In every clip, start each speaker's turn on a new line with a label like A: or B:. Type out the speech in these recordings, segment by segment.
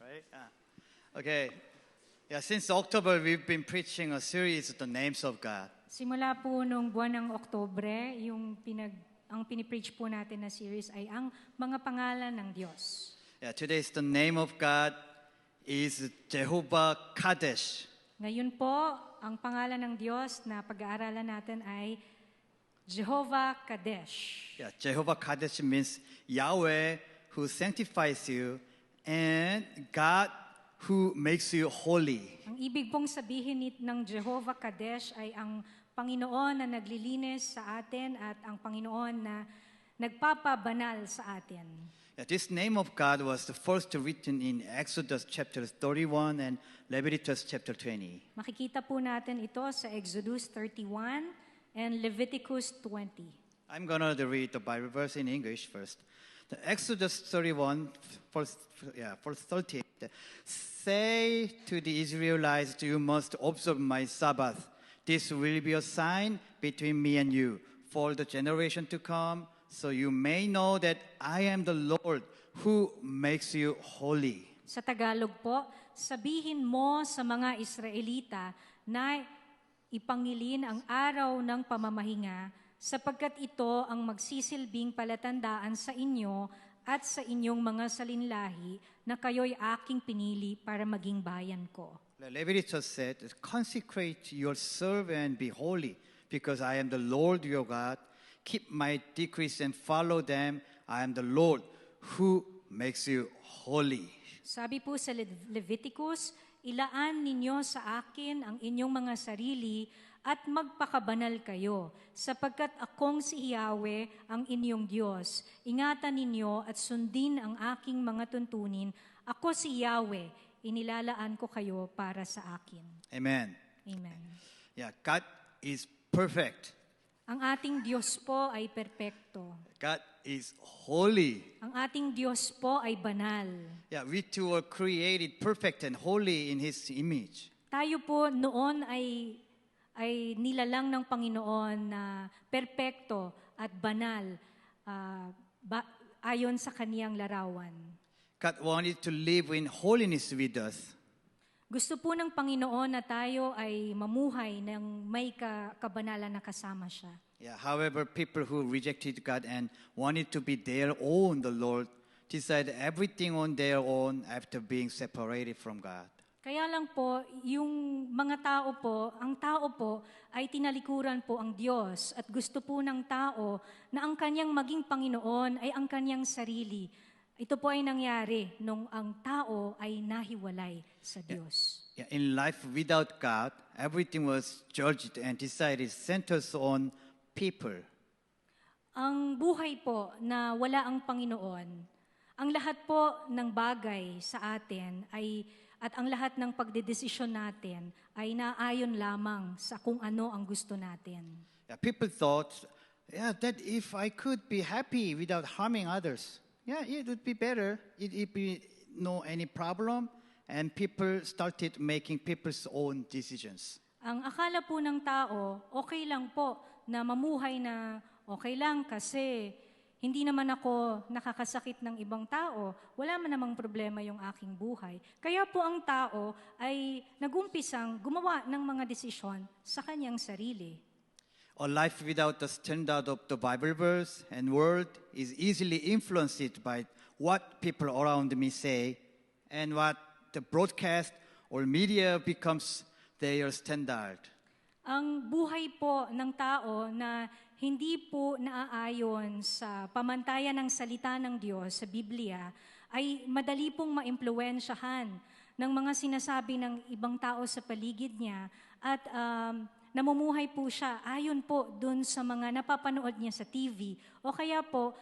A: Right? Okay. Yeah, since October, we've been preaching a series, The Names of God.
B: Simula po nung buwan ng Oktubre, ang pinipreach po natin na series ay ang mga pangalan ng Diyos.
A: Yeah, today's the name of God is Jehovah Kadesh.
B: Ngayon po, ang pangalan ng Diyos na pag-aaralan natin ay Jehovah Kadesh.
A: Yeah, Jehovah Kadesh means Yahweh who sanctifies you and God who makes you holy.
B: Ang ibig pong sabihin ng Jehovah Kadesh ay ang Panginoon na naglilinis sa atin at ang Panginoon na nagpapabanal sa atin.
A: Yeah, this name of God was the first written in Exodus chapter 31 and Leviticus chapter 20.
B: Makikita po natin ito sa Exodus 31 and Leviticus 20.
A: I'm going to read the Bible verse in English first. The Exodus 31, verse 30. Say to the Israelites, you must observe my Sabbath. This will be a sign between me and you for the generation to come, so you may know that I am the Lord who makes you holy.
B: Sa Tagalog po, sabihin mo sa mga Israelita na ipangilin ang araw ng pamamahinga sapagkat ito ang magsisilbing palatandaan sa inyo at sa inyong mga salinlahi na kayo'y aking pinili para maging bayan ko.
A: Leviticus said, consecrate yourself and be holy, because I am the Lord your God. Keep my decrees and follow them. I am the Lord who makes you holy.
B: Sabi po sa Leviticus, ilaan ninyo sa akin ang inyong mga sarili at magpakabanal kayo, sapagkat akong si Yahweh ang inyong Diyos. Ingatan ninyo at sundin ang aking mga tuntunin. Ako si Yahweh, inilalaan ko kayo para sa akin.
A: Amen.
B: Amen.
A: Yeah, God is perfect.
B: Ang ating Diyos po ay perpekto.
A: God is holy.
B: Ang ating Diyos po ay banal.
A: Yeah, we two were created perfect and holy in His image.
B: Tayo po noon ay nilalang ng Panginoon na perpekto at banal ayon sa kaniyang larawan.
A: God wanted to live in holiness with us.
B: Gusto po ng Panginoon na tayo ay mamuhay ng may kabanalan na kasama siya.
A: Yeah, however, people who rejected God and wanted to be their own, the Lord decided everything on their own after being separated from God.
B: Kaya lang po, ang tao po ay tinalikuran po ang Diyos at gusto po ng tao na ang kanyang maging Panginoon ay ang kanyang sarili. Ito po ay nangyari nung ang tao ay nahiwalay sa Diyos.
A: Yeah, in life without God, everything was judged and decided centers on people.
B: Ang buhay po na wala ang Panginoon, ang lahat po ng bagay sa atin at ang lahat ng pagdedesisyon natin ay naayon lamang sa kung ano ang gusto natin.
A: Yeah, people thought, that if I could be happy without harming others, it would be better. It would be no any problem, and people started making people's own decisions.
B: Ang akala po ng tao, okay lang po na mamuhay na okay lang kasi hindi naman ako nakakasakit ng ibang tao. Wala man namang problema yung aking buhay. Kaya po ang tao ay nagumpisang gumawa ng mga desisyon sa kanyang sarili.
A: A life without the standard of the Bible verse and word is easily influenced by what people around me say and what the broadcast or media becomes their standard.
B: Ang buhay po ng tao na hindi po naaayon sa pamantayan ng salita ng Diyos sa Biblia ay madali pong maimpluwensyahan ng mga sinasabi ng ibang tao sa paligid niya at namumuhay po siya ayon po dun sa mga napapanood niya sa TV o kaya po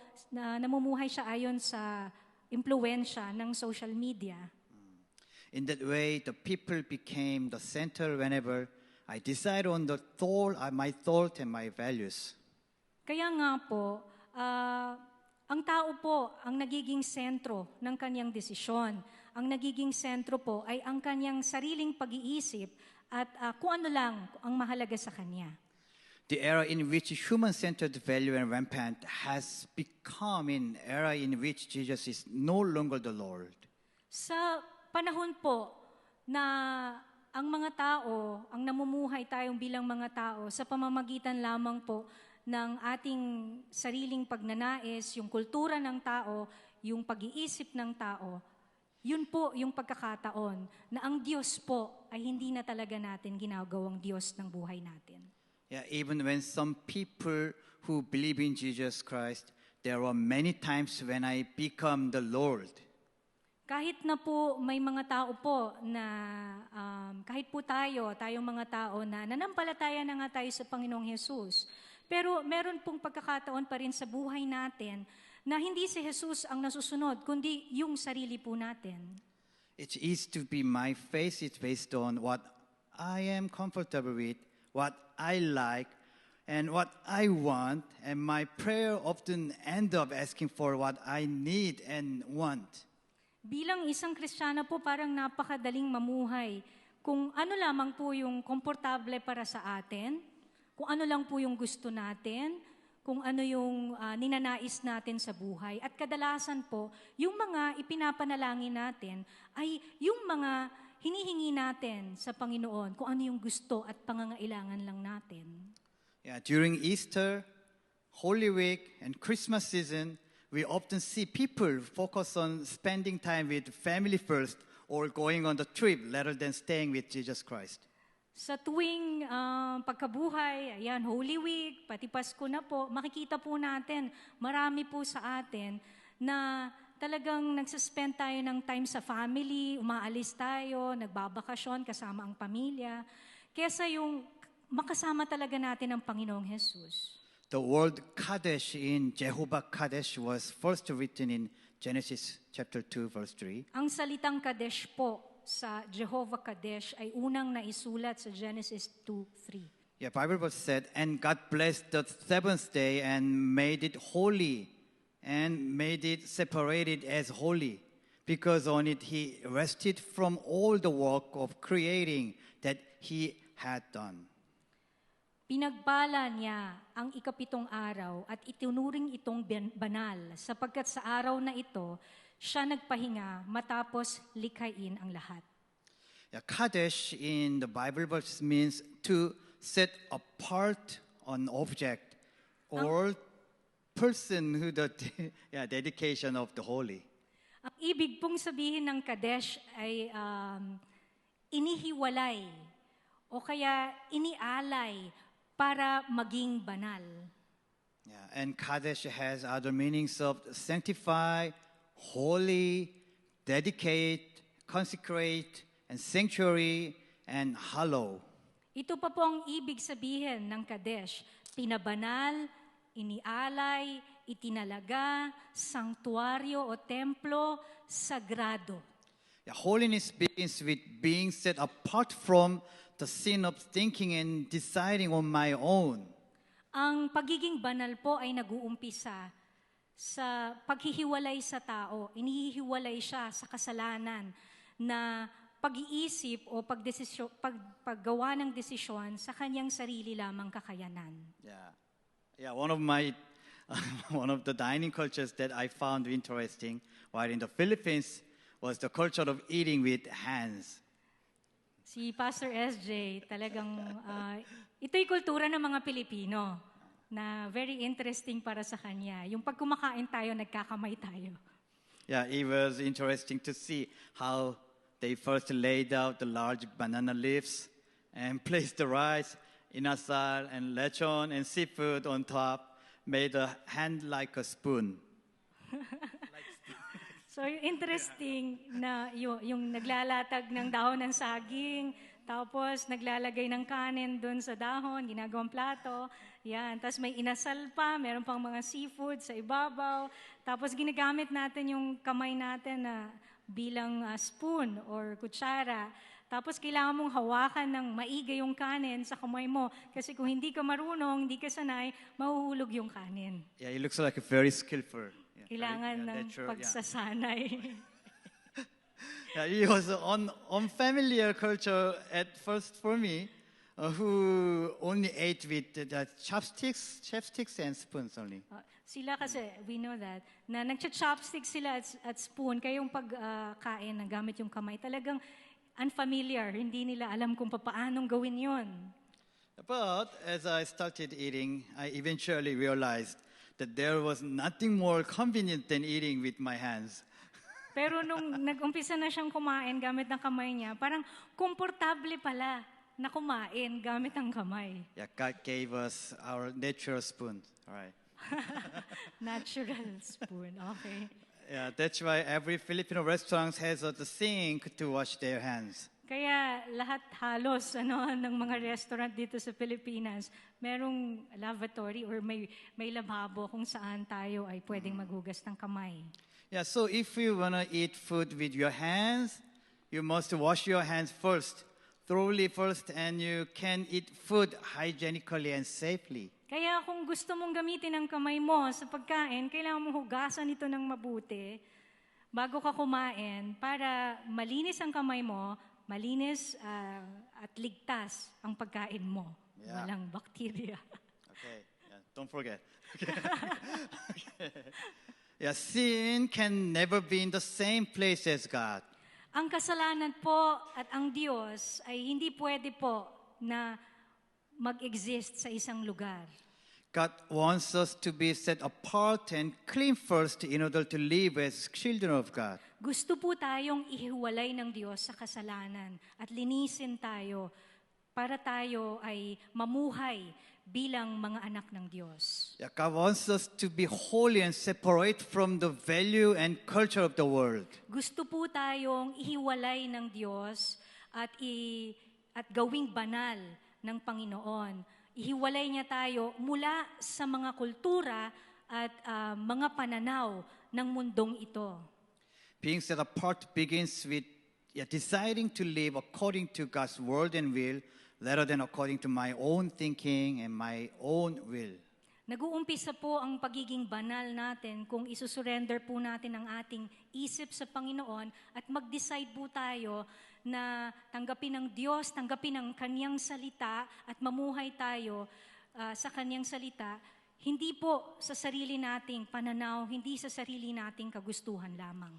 B: namumuhay siya ayon sa impluwensya ng social media.
A: In that way, the people became the center whenever I decide on my thought and my values.
B: Kaya nga po, ang tao po ang nagiging sentro ng kanyang desisyon. Ang nagiging sentro po ay ang kanyang sariling pag-iisip at kung ano lang ang mahalaga sa kanya.
A: The era in which human-centered value and rampant has become an era in which Jesus is no longer the Lord.
B: Sa panahon po na ang mga tao, ang namumuhay tayong bilang mga tao sa pamamagitan lamang po ng ating sariling pagnanais, yung kultura ng tao, yung pag-iisip ng tao, yun po yung pagkakataon na ang Diyos po ay hindi na talaga natin ginagawang Diyos ng buhay natin.
A: Yeah, even when some people who believe in Jesus Christ, there are many times when I become the Lord.
B: Kahit na po may mga tao po na, kahit po tayong mga tao na nanampalataya na nga tayo sa Panginoong Jesus, pero meron pong pagkakataon pa rin sa buhay natin na hindi si Jesus ang nasusunod, kundi yung sarili po natin.
A: It is to be my faith is based on what I am comfortable with, what I like, and what I want, and my prayer often end up asking for what I need and want.
B: Bilang isang Kristiyano po, parang napakadaling mamuhay. Kung ano lamang po yung komportable para sa atin, kung ano lang po yung gusto natin, kung ano yung ninanais natin sa buhay. At kadalasan po, yung mga ipinapanalangin natin ay yung mga hinihingi natin sa Panginoon, kung ano yung gusto at pangangailangan lang natin.
A: Yeah, during Easter, Holy Week, and Christmas season, we often see people focus on spending time with family first or going on the trip rather than staying with Jesus Christ.
B: Sa tuwing pagkabuhay, ayan, Holy Week, pati Pasko na po, makikita po natin, marami po sa atin na talagang nagsuspend tayo ng time sa family, umaalis tayo, nagbabakasyon kasama ang pamilya, kesa yung makasama talaga natin ang Panginoong Jesus.
A: The word Kadesh in Jehovah Kadesh was first written in Genesis chapter 2 verse 3.
B: Ang salitang Kadesh po sa Jehovah Kadesh ay unang naisulat sa Genesis 2:3.
A: Yeah, Bible verse said, "And God blessed the seventh day and made it holy and made it separated as holy, because on it he rested from all the work of creating that he had done."
B: Pinagpala niya ang ikapitong araw at itinuring itong banal sapagkat sa araw na ito, siya nagpahinga matapos likhain ang lahat.
A: Yeah, Kadesh in the Bible verse means to set apart an object or person who the dedication of the holy.
B: Ang ibig pong sabihin ng Kadesh ay inihiwalay o kaya inialay para maging banal.
A: Yeah, and Kadesh has other meanings of sanctify, holy, dedicate, consecrate, and sanctuary, and hallow.
B: Ito pa po ang ibig sabihin ng Kadesh. Pinabanal, inialay, itinalaga, sanktuaryo o templo, sagrado.
A: Yeah, holiness begins with being set apart from the sin of thinking and deciding on my own.
B: Ang pagiging banal po ay nag-uumpisa sa paghihiwalay sa tao. Inihihiwalay siya sa kasalanan na pag-iisip o paggawa ng desisyon sa kanyang sarili lamang kakayanan.
A: Yeah, one of the dining cultures that I found interesting while in the Philippines was the culture of eating with hands.
B: Si Pastor SJ, talagang ito'y kultura ng mga Pilipino na very interesting para sa kanya. Yung pag kumakain tayo, nagkakamay tayo.
A: Yeah, it was interesting to see how they first laid out the large banana leaves and placed the rice, inasal, and lechon and seafood on top, made a hand like a spoon.
B: So, interesting na yung naglalatag ng dahon ng saging, tapos naglalagay ng kanin doon sa dahon, ginagawang plato, yan. Tapos may inasal pa, meron pang mga seafood sa ibabaw, tapos ginagamit natin yung kamay natin na bilang spoon or kutsara. Tapos kailangan mong hawakan ng maigi yung kanin sa kamay mo, kasi kung hindi ka marunong, hindi ka sanay, mahuhulog yung kanin.
A: Yeah, it looks like a very skillful.
B: Kailangan ng pagsasanay.
A: Yeah, it was an unfamiliar culture at first for me, who only ate with the chopsticks and spoons only.
B: Sila kasi, we know that, na nagcha-chopstick sila at spoon, kaya yung pagkain na gamit yung kamay, talagang unfamiliar, hindi nila alam kung paanong gawin yon.
A: But as I started eating, I eventually realized that there was nothing more convenient than eating with my hands.
B: Pero nung nag-umpisa na siyang kumain gamit ng kamay niya, parang komportable pala na kumain gamit ang kamay.
A: Yeah, God gave us our natural spoon. All right.
B: Natural spoon, okay.
A: Yeah, that's why every Filipino restaurant has a sink to wash their hands.
B: Kaya lahat halos ng mga restaurant dito sa Pilipinas, merong lavatory or may lababo kung saan tayo ay pwedeng maghugas ng kamay.
A: Yeah, so if you want to eat food with your hands, you must wash your hands first, thoroughly first, and you can eat food hygienically and safely.
B: Kaya kung gusto mong gamitin ang kamay mo sa pagkain, kailangan mong hugasan ito ng mabuti bago ka kumain para malinis ang kamay mo, malinis at ligtas ang pagkain mo.
A: Yeah.
B: Walang bacteria.
A: Okay, yeah, don't forget. Okay. Yeah, sin can never be in the same place as God.
B: Ang kasalanan po at ang Diyos ay hindi pwede po na mag-exist sa isang lugar.
A: God wants us to be set apart and clean first in order to live as children of God.
B: Gusto po tayong ihiwalay ng Diyos sa kasalanan at linisin tayo para tayo ay mamuhay bilang mga anak ng Diyos.
A: Yeah, God wants us to be holy and separate from the value and culture of the world.
B: Gusto po tayong ihiwalay ng Diyos at gawing banal ng Panginoon. Ihiwalay niya tayo mula sa mga kultura at mga pananaw ng mundong ito.
A: Being set apart begins with deciding to live according to God's word and will rather than according to my own thinking and my own will.
B: Nag-uumpisa po ang pagiging banal natin kung isusurrender po natin ang ating isip sa Panginoon at mag-decide po tayo na tanggapin ng Diyos, tanggapin ang Kanyang salita at mamuhay tayo sa Kanyang salita, hindi po sa sarili nating pananaw, hindi sa sarili nating kagustuhan lamang.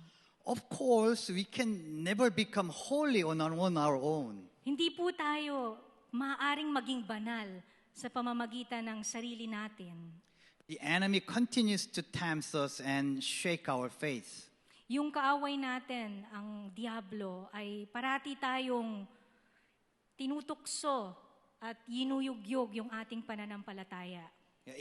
A: Of course, we can never become holy on our own.
B: Hindi po tayo maaaring maging banal sa pamamagitan ng sarili natin.
A: The enemy continues to tempt us and shake our faith.
B: Yung kaaway natin, ang Diablo, ay parati tayong tinutukso at yinuyugyog yung ating pananampalataya.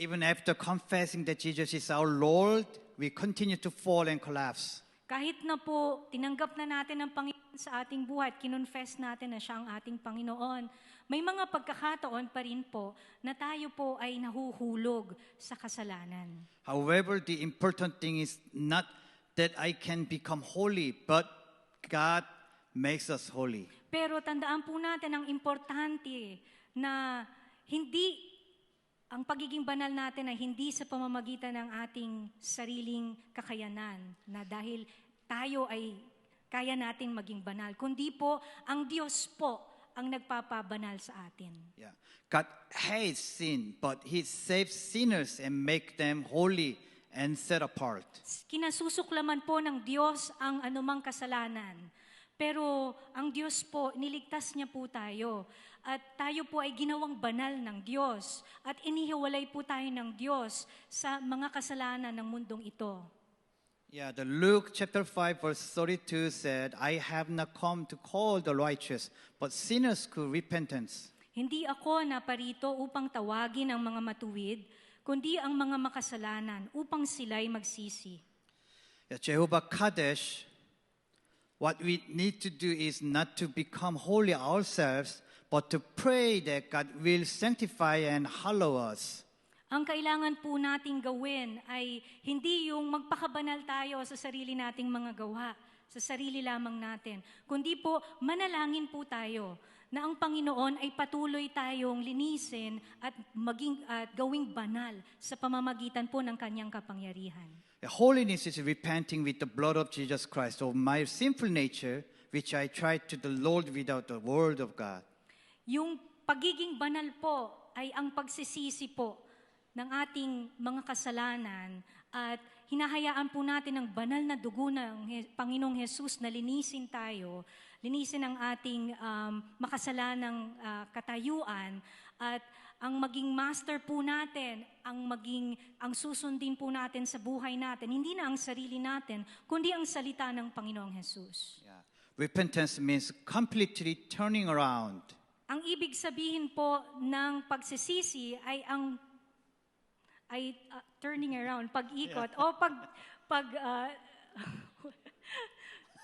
A: Even after confessing that Jesus is our Lord, we continue to fall and collapse.
B: Kahit na po tinanggap na natin ang Panginoon sa ating buhay at kinonfess natin na siya ang ating Panginoon, may mga pagkakataon pa rin po na tayo po ay nahuhulog sa kasalanan.
A: However, the important thing is not that I can become holy, but God makes us holy.
B: Pero tandaan po natin ang importante na hindi ang pagiging banal natin ay hindi sa pamamagitan ng ating sariling kakayanan na dahil tayo ay kaya nating maging banal, kundi po ang Diyos po ang nagpapabanal sa atin.
A: Yeah. God hates sin, but He saves sinners and make them holy and set apart.
B: Kinasusuklaman po ng Diyos ang anumang kasalanan. Pero ang Diyos po, niligtas niya po tayo. At tayo po ay ginawang banal ng Diyos. At inihiwalay po tayo ng Diyos sa mga kasalanan ng mundong ito.
A: Yeah, the Luke chapter 5 verse 32 said, I have not come to call the righteous, but sinners to repentance.
B: Hindi ako naparito upang tawagin ang mga matuwid, kundi ang mga makasalanan upang sila'y magsisi.
A: Yeah, Jehovah Kadesh, what we need to do is not to become holy ourselves, but to pray that God will sanctify and hallow us.
B: Ang kailangan po nating gawin ay hindi yung magpakabanal tayo sa sarili nating mga gawa, sa sarili lamang natin, kundi po manalangin po tayo na ang Panginoon ay patuloy tayong linisin at gawing banal sa pamamagitan po ng Kanyang kapangyarihan.
A: Holiness is repenting with the blood of Jesus Christ of my sinful nature, which I tried to the Lord without the word of God.
B: Yung pagiging banal po ay ang pagsisisi po ng ating mga kasalanan at hinahayaan po natin ang banal na dugo ng Panginoong Jesus na linisin tayo, linisin ang ating makasalanang katayuan, at ang maging master po natin, ang susundin po natin sa buhay natin, hindi na ang sarili natin, kundi ang salita ng Panginoong Jesus.
A: Yeah. Repentance means completely turning around.
B: Ang ibig sabihin po ng pagsisisi ay turning around, pag-ikot, o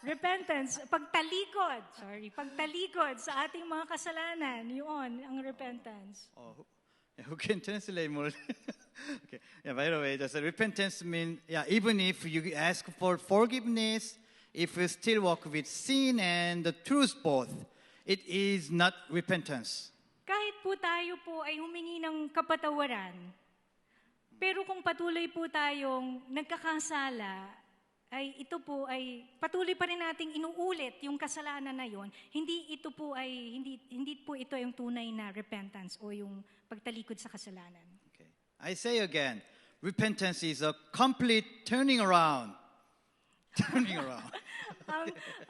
B: repentance, pagtalikod sa ating mga kasalanan, yun ang repentance.
A: Oh, who can translate more? Okay. Yeah, by the way, repentance means, even if you ask for forgiveness, if you still walk with sin and the truth both, it is not repentance.
B: Kahit po tayo po ay humingi ng kapatawaran, pero kung patuloy po tayong nagkakasala, ay ito po ay patuloy pa rin nating inuulit yung kasalanan na yon, hindi ito po yung tunay na repentance o yung pagtalikod sa kasalanan.
A: Okay. I say again, repentance is a complete turning around. Turning around.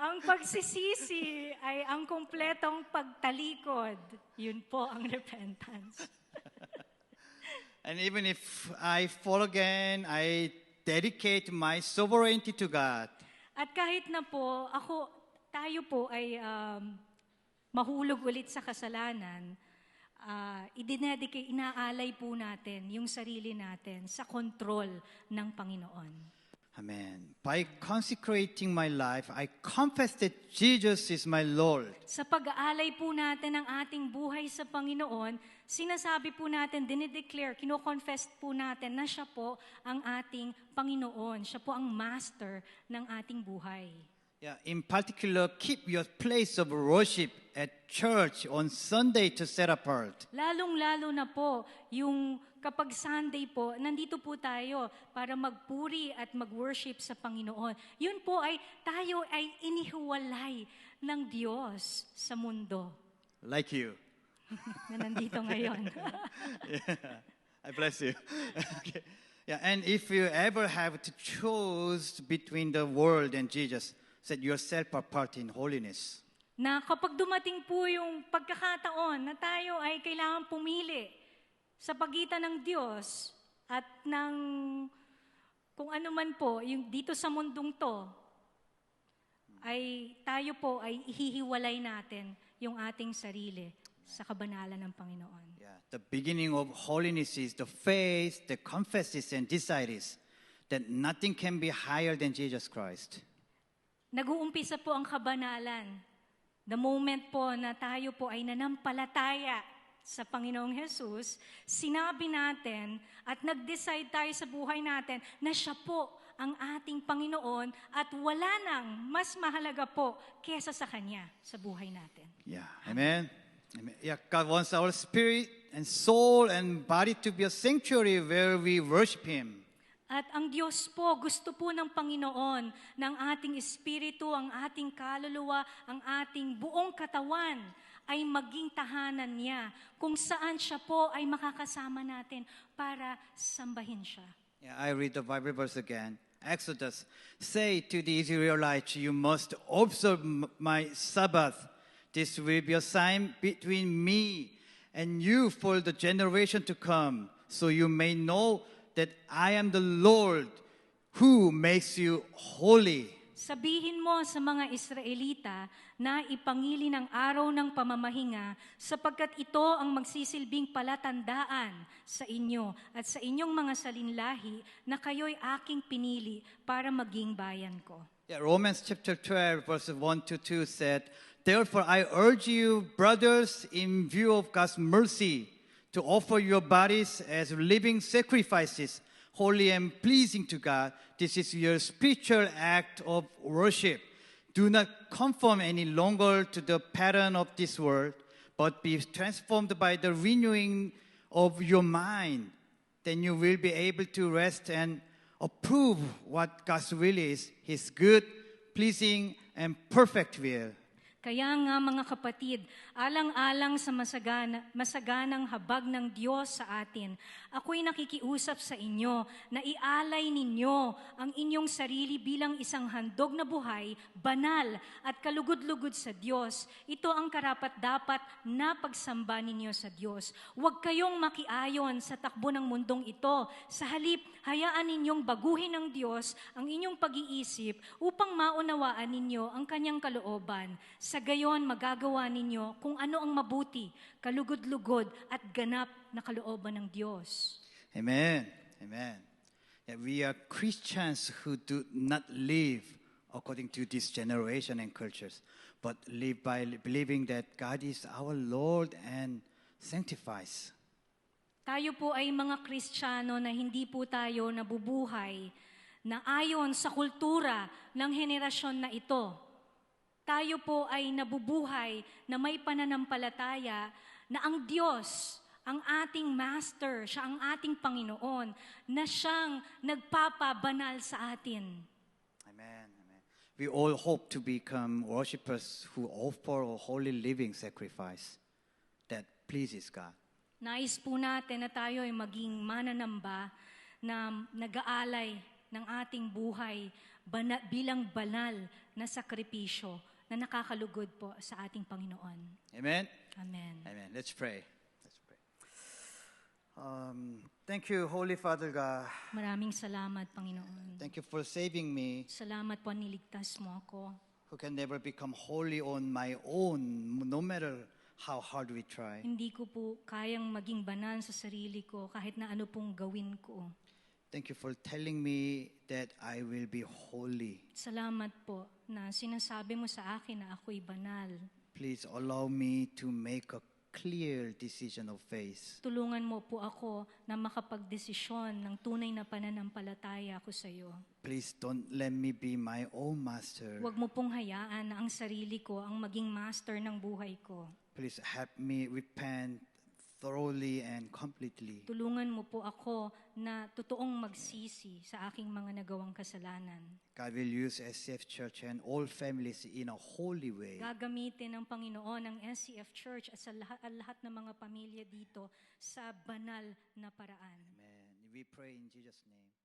B: ang pagsisisi ay ang kumpletong pagtalikod. Yun po ang repentance.
A: And even if I fall again, I dedicate my sovereignty to God.
B: At kahit na po, tayo po ay mahulog ulit sa kasalanan, inaalay po natin yung sarili natin sa kontrol ng Panginoon.
A: Amen. By consecrating my life, I confess that Jesus is my Lord.
B: Sa pag-aalay po natin ng ating buhay sa Panginoon, sinasabi po natin, dinideclare, kino-confess po natin na siya po ang ating Panginoon. Siya po ang master ng ating buhay.
A: Yeah, in particular, keep your place of worship at church on Sunday to set apart.
B: Lalong-lalo na po, yung kapag Sunday po, nandito po tayo para magpuri at mag-worship sa Panginoon. Yun po tayo ay inihiwalay ng Diyos sa mundo.
A: Like you.
B: Na nandito ngayon.
A: Yeah, I bless you. Okay. Yeah, and if you ever have to choose between the world and Jesus, set yourself apart in holiness.
B: Na kapag dumating po yung pagkakataon na tayo ay kailangan pumili sa pagitan ng Diyos at ng kung ano man po, yung dito sa mundong to, ay tayo po ay ihihiwalay natin yung ating sarili sa kabanalan ng Panginoon.
A: Yeah, the beginning of holiness is the faith that confesses and decides that nothing can be higher than Jesus Christ.
B: Nag-uumpisa po ang kabanalan. The moment po na tayo po ay nanampalataya sa Panginoong Jesus, sinabi natin at nag-decide tayo sa buhay natin na siya po ang ating Panginoon at wala nang mas mahalaga po kesa sa Kanya sa buhay natin.
A: Yeah, amen. Amen. Yeah, God wants our spirit and soul and body to be a sanctuary where we worship Him.
B: At ang Diyos po, gusto po ng Panginoon ng ating espiritu, ang ating kaluluwa, ang ating buong katawan ay maging tahanan niya kung saan siya po ay makakasama natin para sambahin siya.
A: Yeah, I read the Bible verse again. Exodus, say to the Israelites, you must observe my Sabbath. This will be a sign between me and you for the generation to come, so you may know that I am the Lord who makes you holy.
B: Sabihin mo sa mga Israelita na ipangili ng araw ng pamamahinga sapagkat ito ang magsisilbing palatandaan sa inyo at sa inyong mga salinlahi na kayo'y aking pinili para maging bayan ko.
A: Yeah, Romans chapter 12 verses 1 to 2 said, therefore I urge you, brothers, in view of God's mercy, to offer your bodies as living sacrifices, holy and pleasing to God. This is your spiritual act of worship. Do not conform any longer to the pattern of this world, but be transformed by the renewing of your mind. Then you will be able to rest and approve what God's will is, His good, pleasing, and perfect will.
B: Kaya nga mga kapatid, alang-alang sa masaganang habag ng Diyos sa atin, ako'y nakikiusap sa inyo na ialay ninyo ang inyong sarili bilang isang handog na buhay, banal at kalugod-lugod sa Diyos. Ito ang karapat-dapat na pagsamba ninyo sa Diyos. Huwag kayong makiayon sa takbo ng mundong ito. Sa halip, hayaan ninyong baguhin ng Diyos ang inyong pag-iisip upang maunawaan ninyo ang kanyang kalooban. Sa gayon, magagawa ninyo kung ano ang mabuti, kalugod-lugod at ganap na kalooban ng Diyos.
A: Amen. Amen. Yeah, we are Christians who do not live according to this generation and cultures, but live by believing that God is our Lord and sanctifies.
B: Tayo po ay mga Kristiyano na hindi po tayo nabubuhay na ayon sa kultura ng henerasyon na ito. Tayo po ay nabubuhay na may pananampalataya na ang Diyos, ang ating Master, siya ang ating Panginoon, na siyang nagpapabanal sa atin.
A: Amen. Amen. We all hope to become worshipers who offer a holy living sacrifice that pleases God.
B: Nais po natin na tayo ay maging mananamba na nag-aalay ng ating buhay bilang banal na sakripisyo na nakakalugod po sa ating Panginoon.
A: Amen.
B: Amen.
A: Amen. Let's pray. Let's pray. Thank you, Holy Father God.
B: Maraming salamat, Panginoon.
A: Thank you for saving me,
B: Salamat po, niligtas mo ako.
A: who can never become holy on my own, no matter how hard we try.
B: Hindi ko po kayang maging banal sa sarili ko kahit na ano pong gawin ko.
A: Thank you for telling me that I will be holy.
B: Salamat po na sinasabi mo sa akin na ako'y banal.
A: Please allow me to make a clear decision of faith.
B: Tulungan mo po ako na makapagdesisyon ng tunay na pananampalataya ko sa iyo.
A: Please don't let me be my own master.
B: Huwag mo pong hayaan na ang sarili ko ang maging master ng buhay ko.
A: Please help me repent thoroughly and completely.
B: Tulungan mo po ako na totoong magsisi sa aking mga nagawang kasalanan.
A: God will use SCF Church and all families in a holy way.
B: Gagamitin ng Panginoon ang SCF Church at sa lahat ng mga pamilya dito sa banal na paraan.
A: Amen. We pray in Jesus' name.